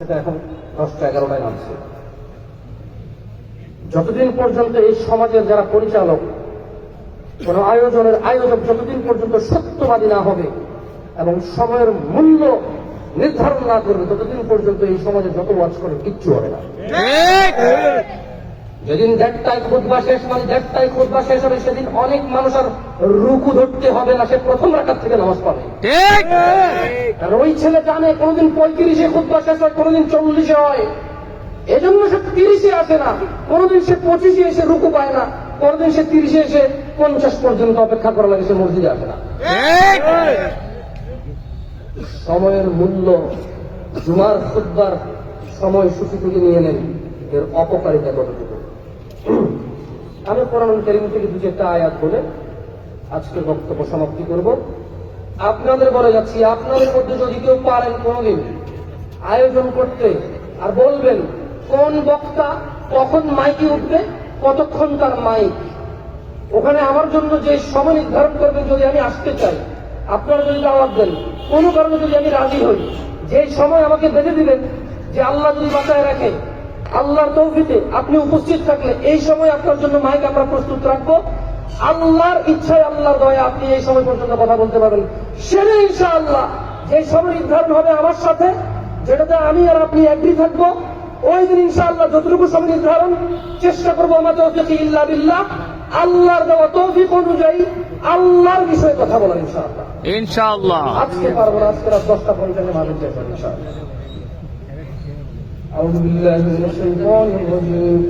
সেটা এখন 10টা-11টায় নামছে। যতদিন পর্যন্ত এই সমাজের যারা পরিচালক, কোন আয়োজনের আয়োজক যতদিন পর্যন্ত সত্যবাদী না হবে এবং সময়ের মূল্য নির্ধারণ না করবে, ততদিন পর্যন্ত এই সমাজে যত ওয়াজ করে কিচ্ছু হবে না। যেদিন 1:30টায় খুতবা শেষ, মানে 1:30টায় খুতবা শেষ হবে, সেদিন অনেক মানুষ আর রুকু ধরতে হবে না, সে প্রথম রাকাত থেকে নামাজ পড়ে। কারণ ওই ছেলে জানে কোনদিন 35-এ খুতবা শেষ হয়, কোনদিন 40-এ হয়, এজন্য সে 30-এ আসে না, কোনদিন সে 25-এ এসে রুকু পায় না, কোনদিন সে 30-এ এসে 50 পর্যন্ত অপেক্ষা করা লাগে, সে মসজিদে আসে না। সময়ের মূল্য জুমার খুতবার সময়সূচি থেকে নিয়ে নেন, এর অপকারিতা কতটুকু। আমি কোরআনুল কারীম থেকে 2-4টা আয়াত বলে আজকের বক্তব্য সমাপ্তি করব। আপনাদের বলে যাচ্ছি, আপনাদের মধ্যে যদি কেউ পারেন কোনদিন আয়োজন করতে আর বলবেন কোন বক্তা কখন মাইকে উঠবে, কতক্ষণ তার মাইক, ওখানে আমার জন্য যে সময় নির্ধারণ করবেন, যদি আমি আসতে চাই, আপনারা যদি দাওয়াত দেন, কোনো কারণে যদি আমি রাজি হই, যে সময় আমাকে বেঁধে দিবেন, যে আল্লাহ যদি বাঁচায় রাখে, আল্লাহর তৌফিকে আপনি উপস্থিত থাকলে এই সময় আপনার জন্য মাইক আমরা প্রস্তুত রাখবো, আল্লাহর ইচ্ছায় আল্লাহর দয়া আপনি এই সময় পর্যন্ত কথা বলতে পারবেন। সেটা ইনশাআল্লাহ যে সময় নির্ধারণ হবে আমার সাথে, যেটাতে আমি আর আপনি এগ্রি থাকবো, ওই দিন ইনশাআল্লাহ যতটুকু সময় নির্ধারণ চেষ্টা করবো, আমার তৌফিক ইল্লা বিল্লাহ, আল্লাহর দেওয়া তৌফিক অনুযায়ী আল্লাহর বিষয়ে কথা বলার ইনশাআল্লাহ। ইনশাআল্লাহ আজকে পারবো না, আজকে রাত 10টা-50 ভাবে শেষ হবে ইনশাআল্লাহ। আউযু বিল্লাহি মিনাশ শাইতানির রাজীম।